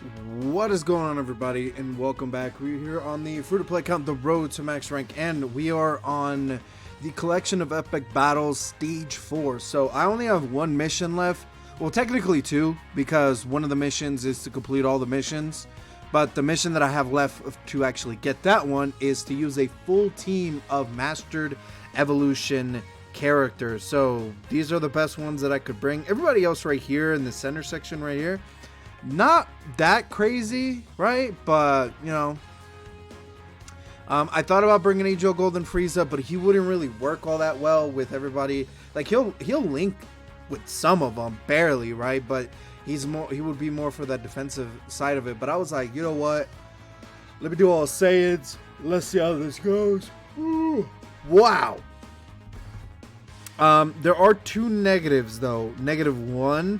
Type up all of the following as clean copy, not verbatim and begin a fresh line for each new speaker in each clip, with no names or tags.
What is going on, everybody, and welcome back. We're here on the free-to-play account, The Road to Max Rank, and we are on the Collection of Epic Battles Stage 4. So I only have one mission left. Well, technically two, because one of the missions is to complete all the missions. But the mission that I have left to actually get that one is to use a full team of Mastered Evolution characters. So these are the best ones that I could bring. Everybody else right here in the center section right here, not that crazy, right? But, you know, I thought about bringing Angel Golden Frieza, but he wouldn't really work all that well with everybody. Like, he'll link with some of them, barely, right? But he would be more for that defensive side of it. But I was like, you know what? Let me do all Saiyans. Let's see how this goes. Ooh. Wow. There are two negatives, though. -1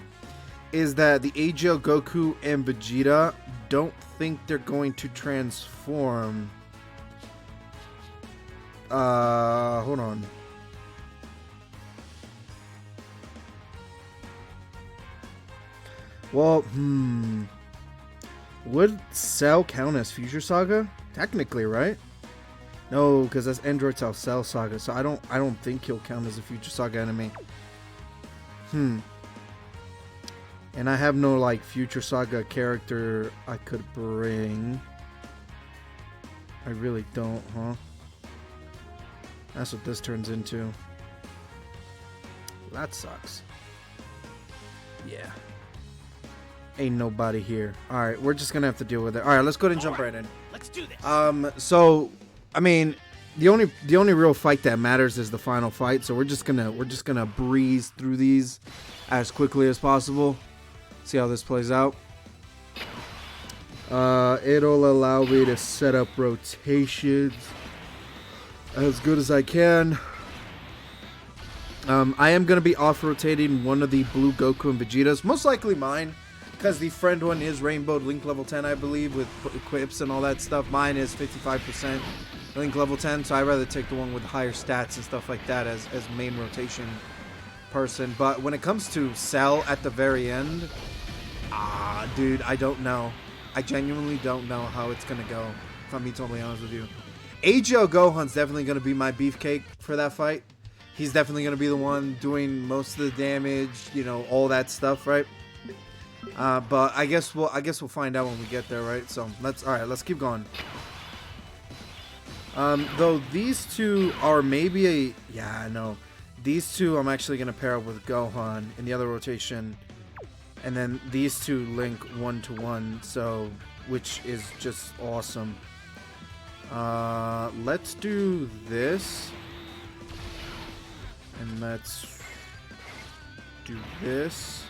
is that the AGL Goku and Vegeta don't think they're going to transform. Hold on. Well, would Cell count as Future Saga? Technically, right? No, because that's Android Cell Saga, so I don't think he'll count as a Future Saga enemy. And I have no, like, Future Saga character I could bring. I really don't, huh? That's what this turns into. That sucks. Yeah. Ain't nobody here. Alright, we're just gonna have to deal with it. Alright, let's go ahead and jump right in.
Let's do this.
So, I mean, the only real fight that matters is the final fight, so we're just gonna breeze through these as quickly as possible. See how this plays out. It'll allow me to set up rotations as good as I can. I am going to be off-rotating one of the blue Goku and Vegetas. Most likely mine, because the friend one is Rainbow Link level 10, I believe, with equips and all that stuff. Mine is 55% Link level 10, so I'd rather take the one with higher stats and stuff like that as main rotation person. But when it comes to Cell at the very end, dude, I don't know. I genuinely don't know how it's gonna go, if I'm being totally honest with you. AGL Gohan's definitely gonna be my beefcake for that fight. He's definitely gonna be the one doing most of the damage, you know, all that stuff, right? But I guess we'll find out when we get there, right? So let's keep going. Though these two are maybe these two I'm actually gonna pair up with Gohan in the other rotation. And then these two link 1-to-1, so which is just awesome. Let's do this, and let's do this,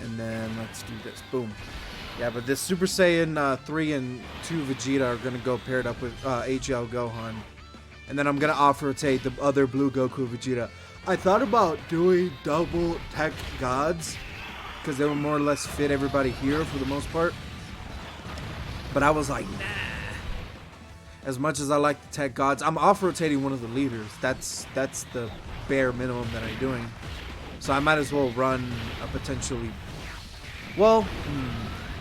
and then let's do this. Boom. Yeah, but this Super Saiyan 3 and 2 Vegeta are gonna go paired up with AGL Gohan, and then I'm gonna off-rotate the other blue Goku Vegeta. I thought about doing double tech gods because they would more or less fit everybody here for the most part. But I was like, nah. As much as I like the tech gods, I'm off-rotating one of the leaders. That's the bare minimum that I'm doing. So I might as well run a potentially... Well,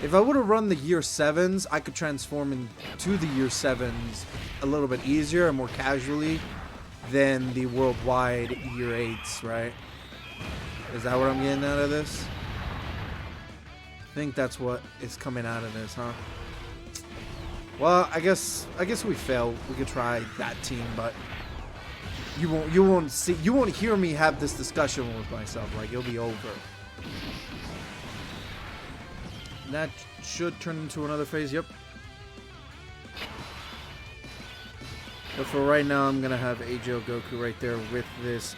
if I would have run the year 7s, I could transform into the year 7s a little bit easier and more casually than the worldwide year 8s, right? Is that what I'm getting out of this? I think that's what is coming out of this, huh? Well, I guess we failed. We could try that team, but you won't hear me have this discussion with myself. Like, it'll be over. And that should turn into another phase. Yep. But for right now, I'm going to have AGL Goku right there with this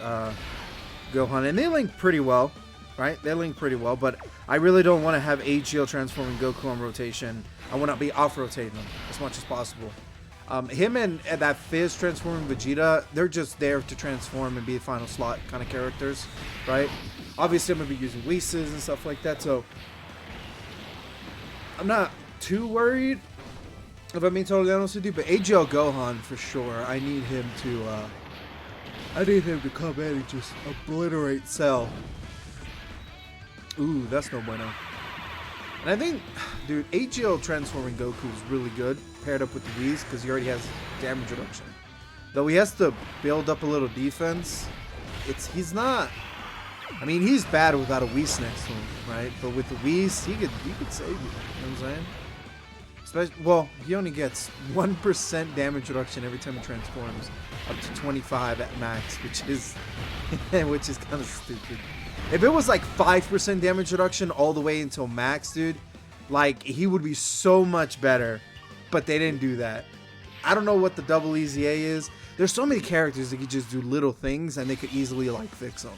Gohan. And they link pretty well, right? They link pretty well. But I really don't want to have AGL transforming Goku on rotation. I want to be off-rotating them as much as possible. Him and that Fizz transforming Vegeta, they're just there to transform and be final slot kind of characters, right? Obviously, I'm going to be using Whis and stuff like that. So I'm not too worried, if I'm being totally honest with you, but AGL Gohan for sure. I need him to come in and just obliterate Cell. Ooh, that's no bueno. And I think, dude, AGL transforming Goku is really good paired up with the Whis because he already has damage reduction. Though he has to build up a little defense, he's not. I mean, he's bad without a Whis next to him, right? But with the Whis, he could save you. You know what I'm saying? Especially, well, he only gets 1% damage reduction every time he transforms, up to 25 at max, which is kind of stupid. If it was like 5% damage reduction all the way until max, dude, like he would be so much better. But they didn't do that. I don't know what the double EZA is. There's so many characters that could just do little things and they could easily like fix them.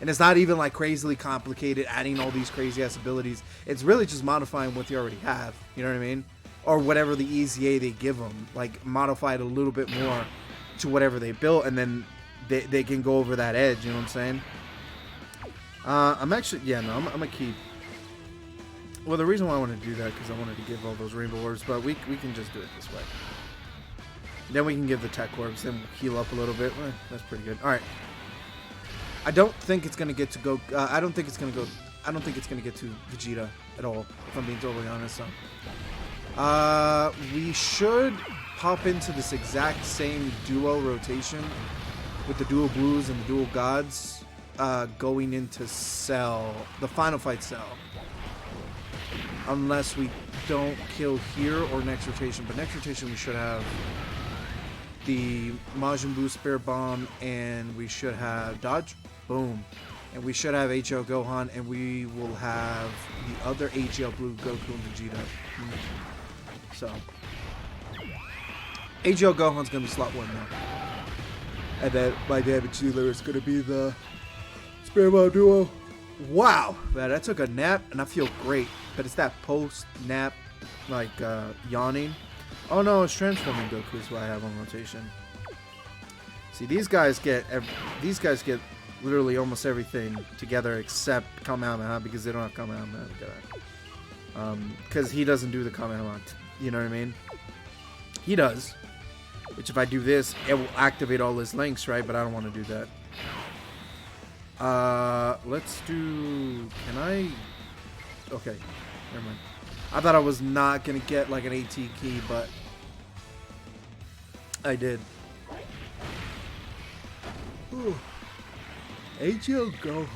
And it's not even like crazily complicated, adding all these crazy ass abilities. It's really just modifying what they already have. You know what I mean? Or whatever the EZA they give them. Like modify it a little bit more to whatever they built, and then they can go over that edge. You know what I'm saying? I'm actually, yeah, no, I'm gonna keep. Well, the reason why I want to do that because I wanted to give all those rainbow orbs, but we can just do it this way. Then we can give the tech orbs, then we'll heal up a little bit. That's pretty good. All right. I don't think it's gonna get to go. I don't think it's gonna get to Vegeta at all. If I'm being totally honest. So, we should pop into this exact same duo rotation with the dual blues and the dual gods, going into Cell, the final fight Cell. Unless we don't kill here or next rotation, but next rotation we should have the Majin Buu Spirit Bomb, and we should have Dodge, boom, and we should have HL Gohan, and we will have the other HL Blue Goku and Vegeta. So HL Gohan's gonna be slot 1 now, and then my damage dealer is gonna be the Spirit Bomb duo. Wow, man, I took a nap and I feel great, but it's that post-nap, like, yawning. Oh no, it's transforming Goku is what I have on rotation. See, these guys get literally almost everything together except Kamehameha because they don't have Kamehameha together. Because he doesn't do the Kamehameha, you know what I mean? He does, which if I do this, it will activate all his links, right? But I don't want to do that. Let's do, can I, okay, never mind. I thought I was not gonna get like an AT key, but I did. Ooh. HL Gohan.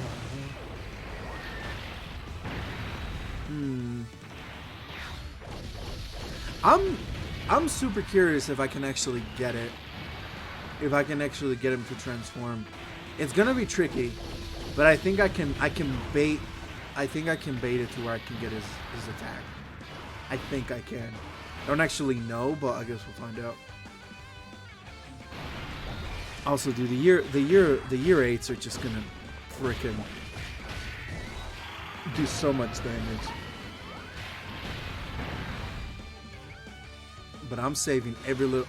I'm super curious if I can actually get it. If I can actually get him to transform. It's gonna be tricky, but I think I can bait. I think I can bait it to where I can get his attack. I think I can. I don't actually know, but I guess we'll find out. Also, dude, the year 8s are just gonna frickin' do so much damage. But I'm saving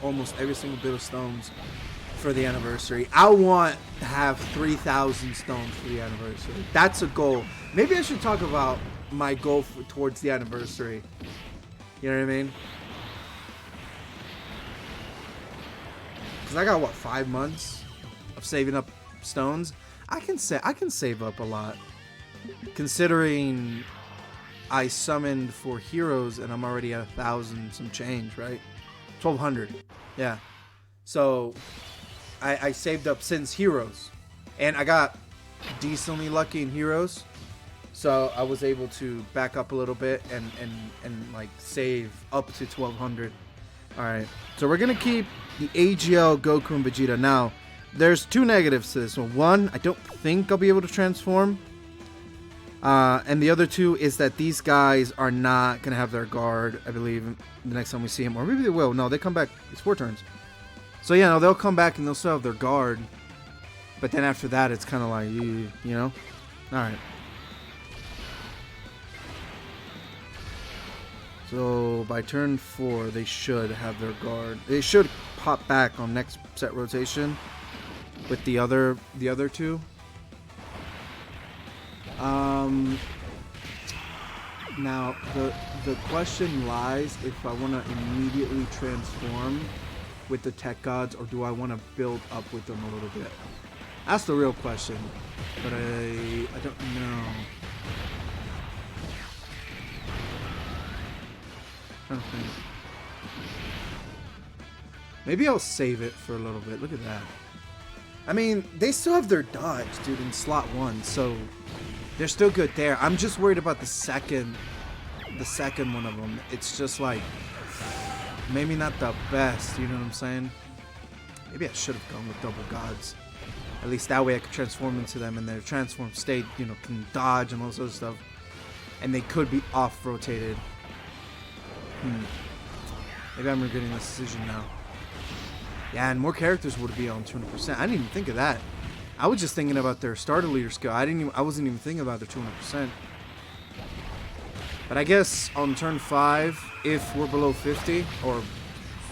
almost every single bit of stones for the anniversary. I want to have 3,000 stones for the anniversary. That's a goal. Maybe I should talk about my goal towards the anniversary. You know what I mean? Because I got, what, 5 months of saving up stones? I can save up a lot. Considering I summoned for heroes and I'm already at 1,000 some change, right? 1,200. Yeah. So I saved up since heroes. And I got decently lucky in heroes. So I was able to back up a little bit and like save up to 1,200. Alright. So we're gonna keep the AGL, Goku, and Vegeta. Now, there's 2 negatives to this one. One, I don't think I'll be able to transform. And the other 2 is that these guys are not going to have their guard, I believe, the next time we see him. Or maybe they will. No, they come back. It's 4 turns. So, yeah, no, they'll come back and they'll still have their guard. But then after that, it's kind of like, you know? Alright. So, by turn 4, they should have their guard. They should pop back on next set rotation with the other 2. Now the question lies if I want to immediately transform with the tech gods or do I want to build up with them a little bit. That's the real question, but I don't know. trying to think. Maybe I'll save it for a little bit. Look at that. I mean, they still have their dodge, dude, in slot 1, so they're still good there. I'm just worried about the second one of them. It's just like maybe not the best, you know what I'm saying? Maybe I should have gone with double gods. At least that way I could transform into them in their transform state, you know, can dodge and all this other stuff. And they could be off-rotated. Maybe I'm regretting this decision now. Yeah, and more characters would be on 200%. I didn't even think of that. I was just thinking about their starter leader skill. I wasn't even thinking about their 200%. But I guess on turn 5, if we're below 50 or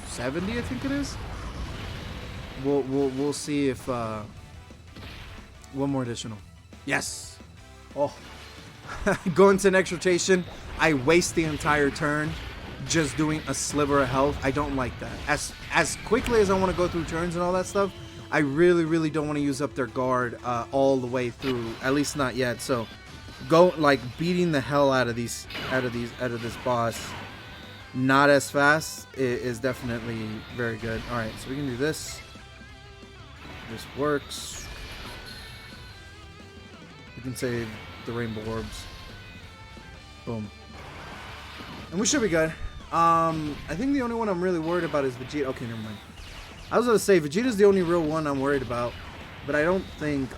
70, I think it is, we'll see if one more additional. Yes. Oh, go into next rotation. I waste the entire turn just doing a sliver of health. I don't like that. As quickly as I want to go through turns and all that stuff, I really don't want to use up their guard all the way through. At least not yet. So go like beating the hell out of this boss not as fast is definitely very good. All right, so we can do this. This works. We can save the rainbow orbs. Boom. And we should be good. I think the only one I'm really worried about is Vegeta. Okay, never mind. I was gonna say Vegeta's the only real one I'm worried about, but I don't think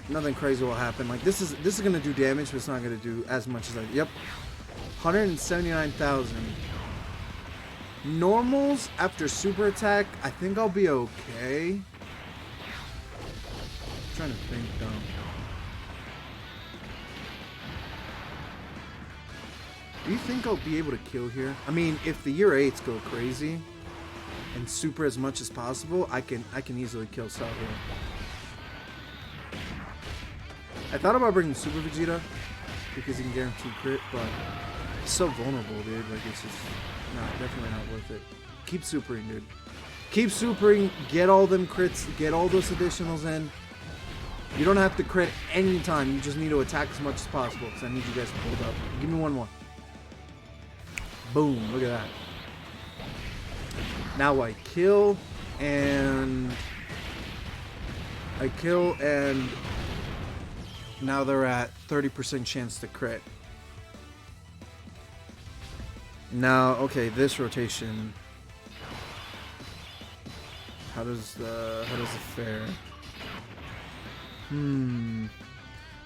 nothing crazy will happen. Like this is gonna do damage, but it's not gonna do as much as I. Yep, 179,000. Normals after super attack, I think I'll be okay. I'm trying to think though. Do you think I'll be able to kill here? I mean, if the year 8s go crazy and super as much as possible, I can easily kill Cell here. I thought about bringing Super Vegeta because he can guarantee crit, but it's so vulnerable, dude. Like it's just definitely not worth it. Keep supering, dude. Keep supering. Get all them crits. Get all those additionals in. You don't have to crit any time. You just need to attack as much as possible. Because I need you guys to hold up. Give me one more. Boom, look at that. Now I kill and now they're at 30% chance to crit. Now, okay, this rotation. How does it fare?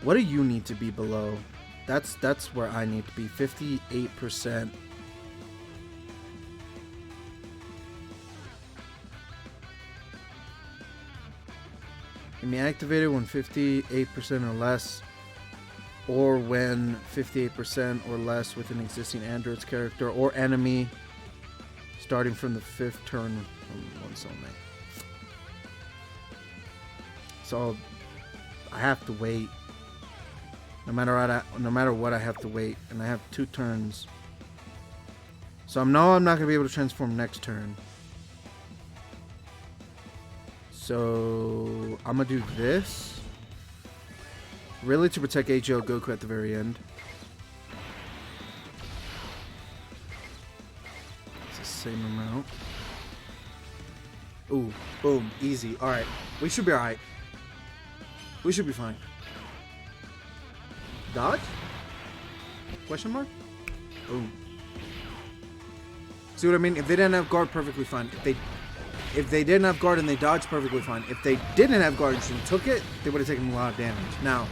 What do you need to be below? That's where I need to be. 58%. Can be activated when 58% or less, or when 58% or less with an existing android's character or enemy starting from the 5th turn from one cellmate. So I have to wait. No matter what, I have to wait, and I have 2 turns. So I'm not gonna be able to transform next turn. So I'm gonna do this, really to protect AGL Goku at the very end. It's the same amount. Ooh, boom, easy. All right, we should be all right. We should be fine. Dodge? Question mark? Ooh. See what I mean? If they didn't have guard, perfectly fine. If they didn't have guard and they dodged, perfectly fine. If they didn't have guard and took it, they would have taken a lot of damage. Now,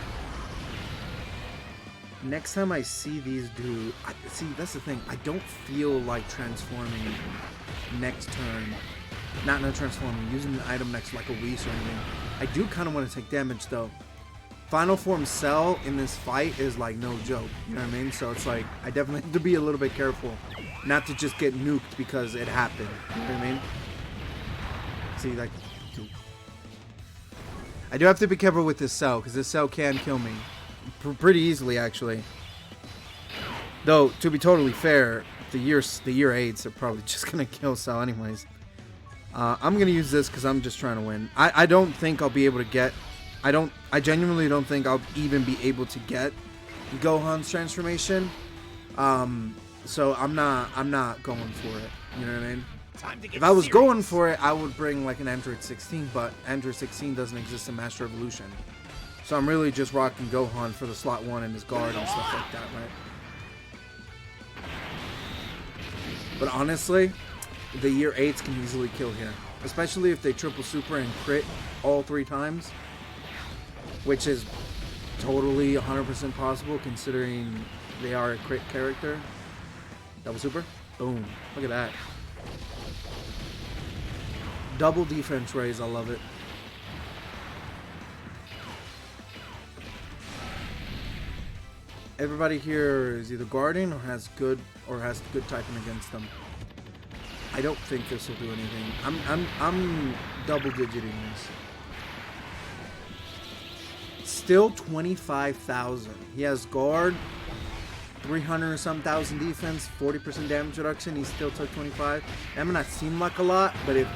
next time I see these do... See, that's the thing. I don't feel like transforming next turn. Not transforming. Using an item next, like a Whis or anything. I do kind of want to take damage, though. Final form Cell in this fight is like no joke. You know what I mean? So it's like, I definitely have to be a little bit careful. Not to just get nuked because it happened. You know what I mean? See, like, I do have to be careful with this Cell, because this Cell can kill me pretty easily, actually. Though, to be totally fair, the year 8s are probably just gonna kill Cell anyways. I'm gonna use this because I'm just trying to win. I don't think I'll be able to get. I genuinely don't think I'll even be able to get Gohan's transformation. So I'm not going for it. You know what I mean? If I was going for it, I would bring like an Android 16, but Android 16 doesn't exist in Master Evolution. So I'm really just rocking Gohan for the slot 1 and his guard and stuff like that, right? But honestly, the year 8s can easily kill here. Especially if they triple super and crit all 3 times. Which is totally 100% possible considering they are a crit character. Double super. Boom. Look at that. Double defense raise. I love it. Everybody here is either guarding or has good typing against them. I don't think this will do anything. I'm double digiting this. Still 25,000. He has guard, 300 or some thousand defense, 40% damage reduction. He still took 25. That may not seem like a lot, but if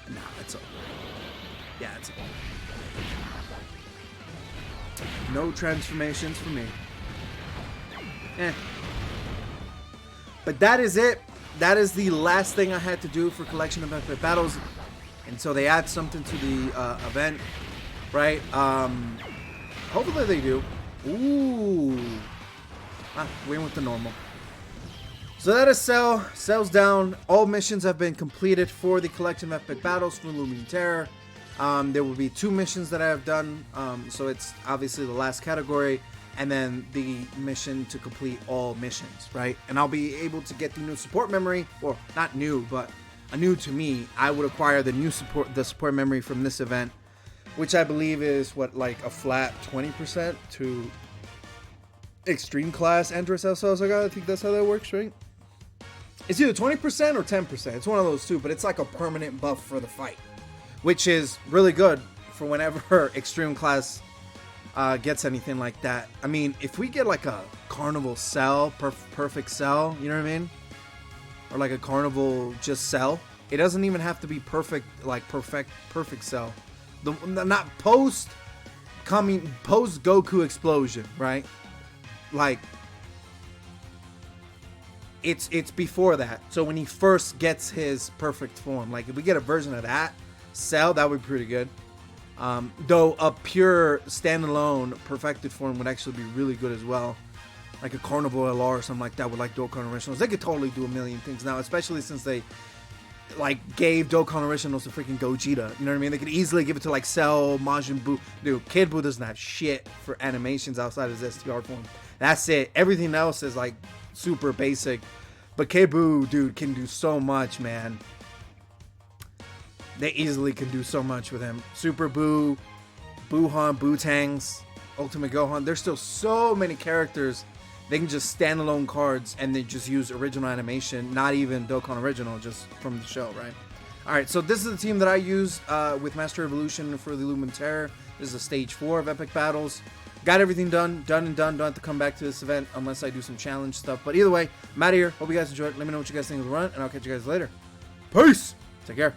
no, it's over. Yeah, it's over. No transformations for me. But that is it. That is the last thing I had to do for collection of epic battles. And so they add something to the event, right? Hopefully they do. Ooh. We went with the normal. So that is Cell. Cell's down. All missions have been completed for the collection of epic battles for Lumen Terror. There will be 2 missions that I have done. So it's obviously the last category. And then the mission to complete all missions, right? And I'll be able to get the new support memory. Or not new, but new to me. I would acquire the support memory from this event. Which I believe is what, like a flat 20% to extreme class Android Cell cells I got. I think that's how that works, right? It's either 20% or 10%. It's one of those two, but it's like a permanent buff for the fight. Which is really good for whenever extreme class gets anything like that. I mean, if we get like a carnival cell, perfect cell, you know what I mean? Or like a carnival just cell. It doesn't even have to be perfect, like perfect cell. Not post Goku explosion, right? Like it's before that. So when he first gets his perfect form, like if we get a version of that cell, that would be pretty good. Though a pure standalone perfected form would actually be really good as well. Like a Carnival LR or something like that with like Dokkan Originals. They could totally do a million things now, especially since they like gave Dokkan Originals to freaking Gogeta. You know what I mean? They could easily give it to like Cell, Majin Buu. Dude, Kid Buu doesn't have shit for animations outside of his STR form. That's it. Everything else is like super basic. But Kid Buu, dude, can do so much, man. They easily can do so much with him. Super Buu, Buuhan, Bootangs, Ultimate Gohan. There's still so many characters. They can just standalone cards and they just use original animation. Not even Dokkan Original, just from the show, right? Alright, so this is the team that I use with Master Evolution for the Lumen Terror. This is a stage 4 of Epic Battles. Got everything done. Don't have to come back to this event unless I do some challenge stuff. But either way, I'm out of here. Hope you guys enjoyed. Let me know what you guys think of the run, and I'll catch you guys later. Peace! Take care.